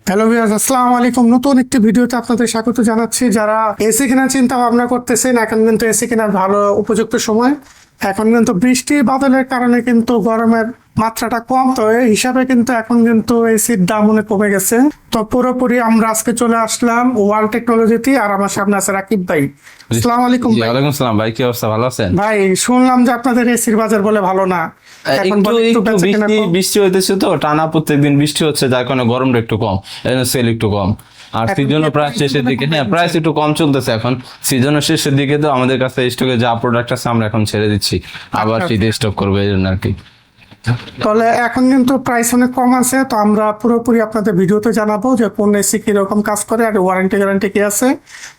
Hello viewers, আসসালামু আলাইকুম। নতুন একটি ভিডিওতে আপনাদের স্বাগত জানাচ্ছি। যারা এসি কেনার চিন্তা ভাবনা করতেছেন, এখন কিন্তু এসি কেনার ভালো উপযুক্ত সময়। এখন কিন্তু বৃষ্টি বাদলের কারণে কিন্তু গরমের মাত্রাটা কম, তো এই হিসাবে কিন্তু এখন কিন্তু এসির দাম অনেক কমে গেছে। তো পুরোপুরি আমরা আজকে চলে আসলাম ওয়ার্ল্ড টেকনোলজিতে, আর আমার সামনে আছে রাকিব ভাই। আসসালামু আলাইকুম ভাই। ওয়ালাইকুম আসসালাম ভাই, কি অবস্থা? ভালো আছেন ভাই শুনলাম যে আপনাদের এসির বাজার বলে ভালো না, এখন একটু বলে একটু একটু বেচা কেনা বৃষ্টি কম। বৃষ্টি হইতেছে তো টানা, প্রত্যেকদিন বৃষ্টি হচ্ছে, যার কারণে গরমটা একটু কম, সেল একটু কম। আর এখন সিজনও কি প্রায় price শেষের গুলো দিকে, কমে হ্যাঁ গেছে? প্রাইস একটু কম চলতেছে এখন। সিজনের শেষের দিকে তো আমাদের কাছে স্টকে যা প্রোডাক্ট আছে আমরা এখন ছেড়ে দিচ্ছি, আবার আচ্ছা, শীতে স্টক করবো এই জন্য আর কি। তাহলে এখন কিন্তু প্রাইস অনেক কম আছে, তো আমরা পুরোপুরি আপনাদের ভিডিওতে জানাবো যে কোন এসি কিরকম কাজ করে, আর ওয়ারেন্টি গ্যারান্টি কি আছে,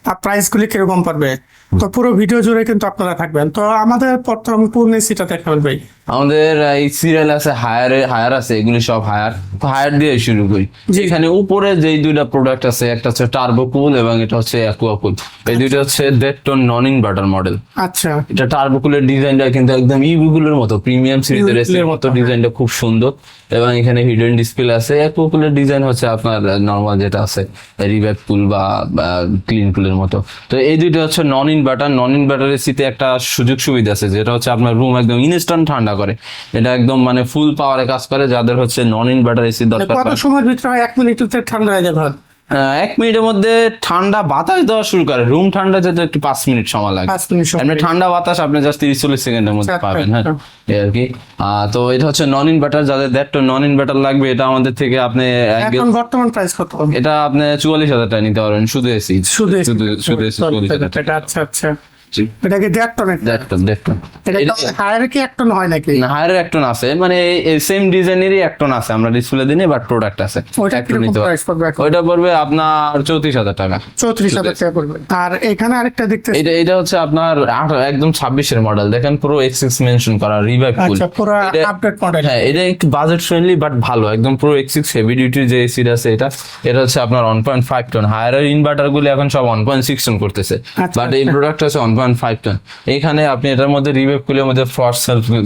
আর প্রাইসগুলি কিরকম পড়বে। তো পুরো ভিডিও জুড়ে কিন্তু আপনারা থাকবেন। তো আমাদের প্রথম কোন এসিটা দেখাবেন ভাই? আমাদের এই সিরিয়াল আছে, হায়ার আছে, এগুলি সব হায়ার। তো হায়ার দিয়ে শুরু করি। জি। এখানে উপরে যেই দুইটা প্রোডাক্ট আছে, একটা হচ্ছে টার্বো কুল এবং এটা হচ্ছে অ্যাকুয়া কুল। এই দুইটা হচ্ছে ডেটটন নন ইনভার্টার মডেল। আচ্ছা, এটা টার্বো কুলের ডিজাইনটা কিন্তু একদম ইভিগুলোর মতো, প্রিমিয়াম সিরিজের ইভিগুলোর এসির মতো মতো, ডিজাইনটা খুব সুন্দর। এবং এখানে হিডেন ডিসপ্লে আছে। অ্যাকুয়া কুলের ডিজাইন হচ্ছে আপনার নর্মাল যেটা আছে রিভাইভ কুল বা ক্লিন কুলের মতো। তো এই দুইটা হচ্ছে নন ইনভার্টার এসিতে একটা সুযোগ সুবিধা আছে, যেটা হচ্ছে আপনার রুম একদম ইনস্ট্যান্ট ঠান্ডা করে। এটা একদম মানে ফুল পাওয়ারে কাজ করে। যাদের হচ্ছে নন ইনভার্টার এসি দরকার কত সময়ের ভিতরে হয়? 1 মিনিটে ঠান্ডা হয়ে যাবে? 1 মিনিটের মধ্যে ঠান্ডা বাতাস দেওয়া শুরু করে। রুম ঠান্ডা যেতে একটু 5 মিনিট সময় লাগে। 5 মিনিট সময় এমনি লাগে। ঠান্ডা বাতাস আপনি জাস্ট 30-40 সেকেন্ডের মধ্যে আচ্ছা, পাবেন, হ্যাঁ আচ্ছা। এই আর কি। তো এটা হচ্ছে নন ইনভার্টার, যাদের দ্যাটটা নন ইনভার্টার লাগবে, এটা আমাদের থেকে আপনি এখন বর্তমান প্রাইস কত? এটা আপনি 44,000 টাকা নিতে পারবেন শুধু এসি। শুধু AC? শুধু এসি 44,000 টাকা। আচ্ছা আচ্ছা, এটা কি 1.5 টন? দ্যাটটা এটা হায়ার কি 1 টন হয় নাকি? না, হায়ারের এক টন আছে, মানে সেম ডিজাইনেরই এক টন আছে, আমরা ডিসপ্লে দিনে বাট প্রোডাক্ট আছে। ওইটা এক টন কিরকম নিতে প্রাইস পড়বে এখন? ওইটা পড়বে আপনার 34,000 টাকা। 34,000 টাকা পড়বে। আর এখানে আরেকটা দেখতে, এটা হচ্ছে আপনার একদম 26-এর মডেল। দেখেন পুরো এক্স মেনশন করা, রিভাইভ কুল। আচ্ছা, পুরো আপডেট মডেল। হ্যাঁ, এটা একটু বাজেট ফ্রেন্ডলি বাট ভালো, একদম পুরো এক্স হেভি ডিউটির যে এসি আছে এটা। এটা হচ্ছে আপনার 1.5 টন। হায়ারের ইনভার্টার গুলো এখন সব 1.6 টন করতেছে, আচ্ছা, বাট এই আচ্ছা। প্রোডাক্ট আছে 1.5 টন। এখানে আপনি এটার মধ্যে রিভাইভ কুলের মধ্যে ফ্রস্ট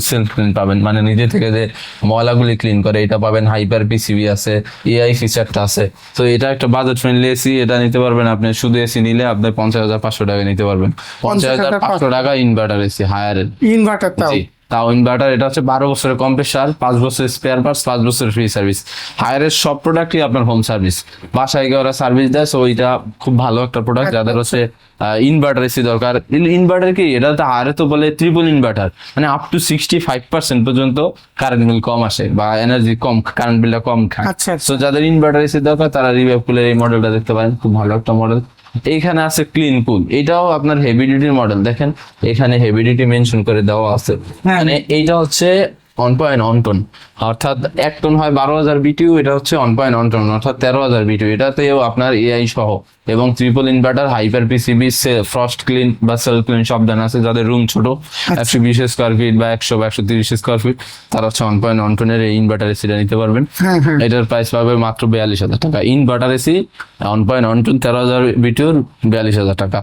সেলফ ক্লিন পাবেন, মানে নিজে থেকে যে ময়লাগুলি ক্লিন করে এটা পাবেন। হাইপার পিসিবি আছে, এআই ফিচারটা আছে। তো এটা একটা বাজেট ফ্রেন্ডলি এসি, এটা নিতে পারবেন আপনি। শুধু এসি নিলে আপনি 50,500 টাকা নিতে পারবেন। 50,500 টাকা ইনভার্টার এসি হায়ারের। ইনভার্টার তাও? জি, তাও ইনভার্টার। এটা হচ্ছে 12 বছরের কম্প্রেসার, 5 বছরের স্পেয়ার পার্টস, 5 বছরের ফ্রি সার্ভিস। হায়ারের সব প্রোডাক্টই আপনার হোম সার্ভিস, বাসায় গিয়ে ওরা সার্ভিস দেয়। সো এটা খুব ভালো একটা প্রোডাক্ট যাদের হচ্ছে ইনভার্টার এসি দরকার। ইনভার্টার কি এটা তো হায়ারে তো বলে ট্রিপল ইনভার্টার, মানে আপ টু 65% পর্যন্ত কারেন্ট বিল কম আসে বা এনার্জি কম, কারেন্ট বিলটা কম খায়। আচ্ছা, আচ্ছা। সো যাদের ইনভার্টার এসি দরকার তারা রিভাইভ কুলের এই মডেলটা দেখতে পারেন, খুব ভালো একটা মডেল। এইখানে আছে ক্লিন কুল, এটাও আপনার হেভি ডিউটির মডেল। দেখেন এখানে হেভি ডিউটি মেনশন করে দেওয়া আছে। হ্যাঁ। মানে এইটা হচ্ছে 1.1 টন, অর্থাৎ 1 টন হয় 12,000 বিটিউ। এটা হচ্ছে 1.1 টন, অর্থাৎ 13,000 বিটিউ। এটাতেও আপনার এআই সহ এবং triple inverter, hyper PCB, frost clean বা সেলফ ক্লিন সব দেন আছে। যাদের রুম ছোট, 120 স্কোয়ার ফিট বা 100 বা 130 স্কোয়ার ফিট, তারা হচ্ছে 1.1 টনের এই ইনভার্টার এসিটা নিতে পারবেন। হ্যাঁ হ্যাঁ। এটার প্রাইস পাবে মাত্র 42,000 টাকা। ইনভার্টার এসি 1.1 টন, 13,000 বিটিউর, 42,000 টাকা।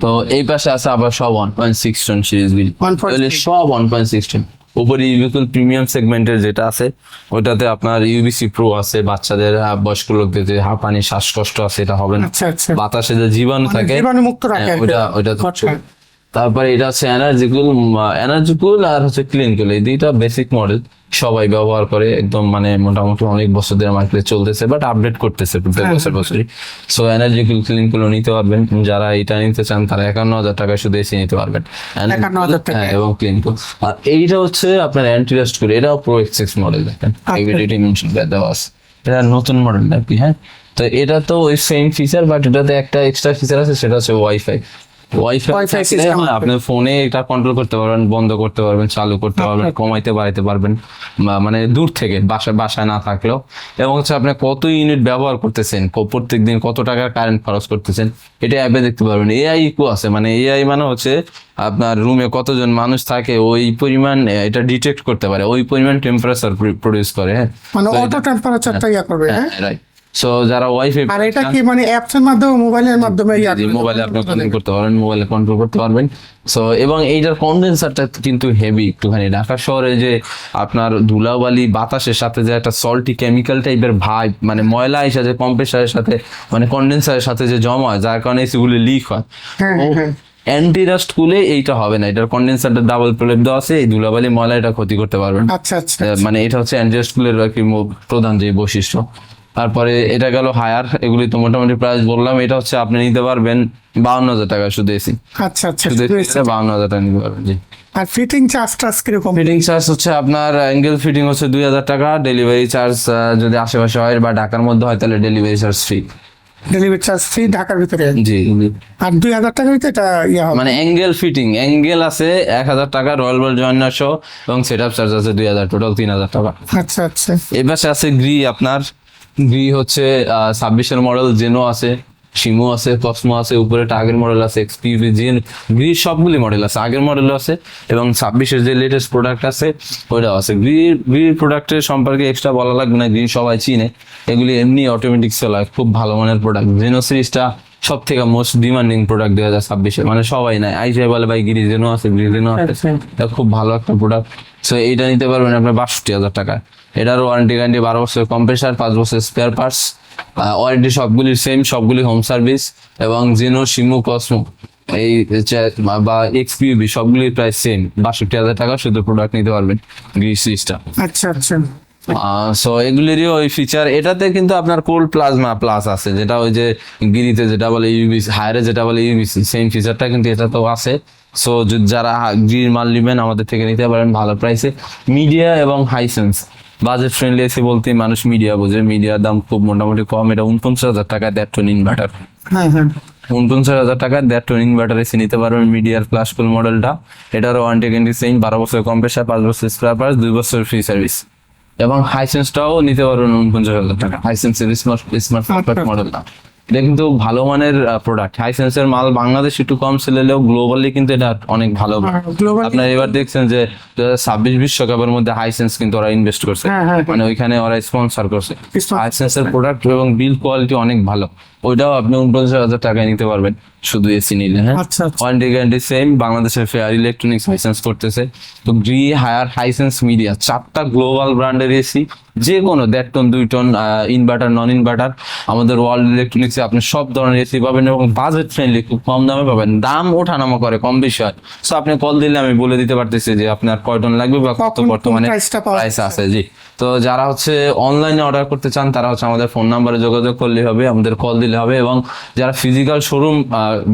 তো এই পাশে আছে আবার সব 1.6 টন সিরিজ গুলি, 1.6 সব 1.6 টন। উপরে ইউবিকুল প্রিমিয়াম সেগমেন্টের যেটা আছে ওটাতে আপনার ইউবিসি প্রো আছে। বাচ্চাদের, বয়স্ক লোকদের যে হাঁপানি শ্বাসকষ্ট আছে এটা হবে না। আচ্ছা আচ্ছা, বাতাসে যে জীবাণু মানে থাকে জীবাণুমুক্ত রাখে আর কি। ওটা তো আচ্ছা। তারপরে এটা হচ্ছে এনার্জিকুল আর হচ্ছে ক্লিন কুল, এই দুইটা বেসিক মডেল সবাই ব্যবহার করে। একদম মানে মোটামুটি অনেক বছর ধরে মার্কেটে চলতেছে, বাট আপডেট করতেছে প্রত্যেক বছরই। সো এনার্জিকুল ক্লিন কুল নিতে পারবেন। যারা এটা নিতে চান তারা 51,000 টাকা শুধু এসে নিতে পারবেন। 51,000 টাকা। হ্যাঁ, এবং ক্লিন কুল। আর এইটা হচ্ছে আপনার অ্যান্টিরাস্ট কুল, এটাও প্রো এক্স মডেল। দেখেন এভিডিটি মেনশন দেওয়া আছে, এটা নতুন মডেল আর কি। হ্যাঁ, তো এটা তো ওই সেম ফিচার, বাট এটাতে একটা এক্সট্রা ফিচার আছে, সেটা হচ্ছে ওয়াইফাই Wi-Fi system আছে। আপনার ফোনে এটা কন্ট্রোল করতে পারবেন, বন্ধ করতে পারবেন, চালু করতে পারবেন, কমাইতে বাড়াইতে পারবেন, মানে দূর থেকে, বাসায় না থাকলেও। এবং হচ্ছে আপনি কত ইউনিট ব্যবহার করতেছেন, প্রত্যেকদিন কত টাকার কারেন্ট খরচ করতেছেন, এটা অ্যাপে দেখতে পারবেন। এআই ইকো আছে, মানে এআই মানে হচ্ছে আপনার রুমে কতজন মানুষ থাকে ওই পরিমাণ এটা ডিটেক্ট করতে পারে, ওই পরিমাণ টেম্পারেচার প্রডিউস করে। হ্যাঁ, মানে অটো টেম্পারেচারটা ইয়া করবে। হ্যাঁ, রাইট। সো যারা ওয়াইফাই আর এটা কি মানে অ্যাপস এর মাধ্যমে মোবাইলের মাধ্যমে মোবাইলে আপনি কন্ট্রোল করতে পারবেন, মোবাইলে কন্ট্রোল করতে পারবেন। সো এবং এইটার কন্ডেন্সারটা কিন্তু হেভি একটুখানি। ঢাকা শহরে যে আপনার ধুলাবালি বাতাসের সাথে যে একটা সল্টি কেমিক্যাল টাইপের ভাইব, মানে ময়লা এসে যে কম্প্রেসারের সাথে মানে কন্ডেন্সারের সাথে যে জমা হয়, যার কারণে এসিগুলি লিক হয়। অ্যান্টি রাস্ট কুলে এইটা হবে না, এটার কন্ডেন্সারটা ডাবল প্রলেপ দেওয়া আছে, এই ধুলাবালি ময়লা এটা ক্ষতি করতে পারবেন। আচ্ছা আচ্ছা মানে এটা হচ্ছে অ্যান্টি রাস্ট কুলের আর কি প্রধান যে বৈশিষ্ট্য। তারপরে এটা গেল হায়ার, এগুলি তো মোটামুটি প্রাইস বললাম। এটা হচ্ছে আপনি নিতে পারবেন 52,000 টাকা শুধু এসি, আচ্ছা আচ্ছা শুধু 52,000 টাকা নিতে পারবেন। জি। আর ফিটিং চার্জ কিরকম? ফিটিং চার্জ হচ্ছে আপনার অ্যাঙ্গেল ফিটিং হচ্ছে 2,000 টাকা। ডেলিভারি চার্জ যদি আশেপাশে হয় বা ঢাকার মধ্যে হয় তাহলে delivery charge free. Delivery charge free ঢাকার ভিতরে? জি। আর 2,000 টাকার ভিতরে এটা হবে মানে অ্যাঙ্গেল ফিটিং, অ্যাঙ্গেল আছে 1,000 টাকা, রয়্যাল বল জয়েনার সহ, এবং সেটআপ চার্জ আছে 2,000, টোটাল 3,000 টাকা। আচ্ছা আচ্ছা এই পাশে আছে গ্রি। আপনার গ্রি হচ্ছে 26-এর মডেল, জেনো আছে, শিমো আছে, কসমো আছে, উপরে একটা আগের মডেল আছে, এক্সপিভি, জেন, গ্রি সবগুলি মডেল আছে, আগের মডেলও আছে, এবং 26-এর যে লেটেস্ট প্রোডাক্ট আছে ওইটাও আছে। গ্রির প্রোডাক্টের সম্পর্কে এক্সট্রা বলা লাগবে না, গ্রি সবাই চিনে, এগুলি এমনি অটোমেটিক সেল হয়, খুব ভালো মানের প্রোডাক্ট। জেনো সিরিজটা সব থেকে মোস্ট ডিমান্ডিং প্রোডাক্ট 2026-এ, মানে সবাই নাই, আইসিআই বলে ভাই গ্রি জেনো আছে, গ্রি জেনো আছে, এটা খুব ভালো একটা প্রোডাক্ট। সো এইটা নিতে পারবেন আপনার 62,000 টাকায়। এটার ওয়ারেন্টি গ্যারান্টি 12 বছর কম্প্রেসার, 5 বছর স্পেয়ার পার্টস, ওয়ারেন্টি সবগুলি সেম, সবগুলি হোম সার্ভিস। এবং জেনো, শিমু, কসমো এই বা এক্সপিউবি সবগুলির প্রাইস সেম, 62,000 টাকা শুধু প্রোডাক্ট নিতে পারবেন গ্রি সিরিজটা। আচ্ছা আচ্ছা সো এগুলিরই ওই ফিচার। এটাতে কিন্তু আপনার কোল্ড প্লাজমা প্লাস আছে, যেটা ওই যে গিরিতে যেটা বলে ইউবিসি, হায়ারে যেটা বলে ইউবিসি, সেম ফিচারটা কিন্তু এটা তো আছে। সো যারা গ্রির মাল নেবেন আমাদের থেকে নিতে পারেন ভালো প্রাইসে। মিডিয়া এবং হাইসেন্স বাজেট ফ্রেন্ডলি এসি বলতে মানুষ মিডিয়া বোঝে, মিডিয়ার দাম খুব মোটামুটি কম। এটা 49,000 টাকা 1.5 টন ইনভার্টার। হ্যাঁ হ্যাঁ 49,000 টাকা 1.5 টন ইনভার্টার এসি নিতে পারবেন, মিডিয়ার প্লাস কুল মডেলটা। এটারও ওয়ারেন্টি গ্যারান্টি সেম, 12 বছর কম্প্রেসার, 5 বছর স্পেয়ার পার্টস, 2 বছর ফ্রি সার্ভিস। এবং হাইসেন্সটাও নিতে পারবেন 49,000 টাকা, হাইসেন্সের স্মার্ট মডেলটা। এটা কিন্তু ভালো মানের প্রোডাক্ট। হাইসেন্সের মাল বাংলাদেশ একটু কম সেল হলেও গ্লোবালি কিন্তু এটা অনেক ভালো। globally আপনার এবার দেখছেন যে 2026 বিশ্বকাপের মধ্যে হাইসেন্স কিন্তু ওরা ইনভেস্ট করছে, মানে ওইখানে ওরা স্পন্সর করছে। হাইসেন্সের প্রোডাক্ট এবং বিল কোয়ালিটি অনেক ভালো, ওইটাও আপনি 49,000 টাকায় নিতে পারবেন শুধু এসি নিলে। হ্যাঁ, আচ্ছা আচ্ছা ওয়ারেন্টি গ্যারান্টি সেম। বাংলাদেশের ফেয়ার ইলেকট্রনিক্স হাইসেন্স করতেছে। তো গ্রি, হায়ার, হাইসেন্স, মিডিয়া 4টা গ্লোবাল ব্র্যান্ডের এসি, যে কোনো 1.5 ton 2 ton inverter, non inverter, আমাদের ওয়ার্ল্ড ইলেকট্রনিক্সে আপনি সব ধরনের এসি পাবেন এবং বাজেট ফ্রেন্ডলি, খুব কম দামে পাবেন। দাম ওঠানামা করে, কম বেশি হয়। সো আপনি কল দিলে আমি বলে দিতে পারতেছি যে আপনার কয় টন লাগবে বা কত বর্তমানে প্রাইস আছে। জি। তো যারা হচ্ছে অনলাইনে অর্ডার করতে চান তারা হচ্ছে আমাদের ফোন নাম্বারে যোগাযোগ করলে হবে, আমাদের কল দিলে হবে। এবং যারা ফিজিক্যাল শোরুম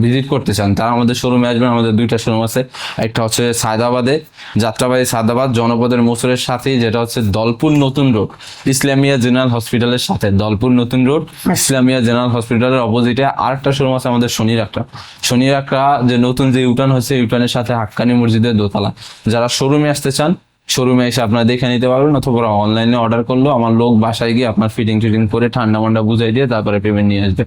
ভিজিট করতে চান তারা আমাদের শোরুমে আসবেন। আমাদের 2টা শোরুম আছে, একটা হচ্ছে সায়দাবাদে, যাত্রাবাড়ি সায়দাবাদ, জনপদের মোসরের সাথেই, যেটা হচ্ছে দলপুর নতুন রোড, ইসলামিয়া জেনারেল হসপিটালের সাথে, দলপুর নতুন রোড ইসলামিয়া জেনারেল হসপিটালের অপোজিটে। আরেকটা শোরুম আছে আমাদের শনির আকড়া যে নতুন যে ইউটার্ন হচ্ছে, ইউটার্নের সাথে হাক্কানি মসজিদের দোতলা। যারা শোরুমে আসতে চান শোরুমে এসে আপনারা দেখে নিতে পারবেন, অথবা অনলাইনে অর্ডার করলেও আমার লোক বাসায় গিয়ে আপনার ফিটিং করে ঠান্ডা মান্ডা বুঝাই দিয়ে তারপরে পেমেন্ট নিয়ে আসবে।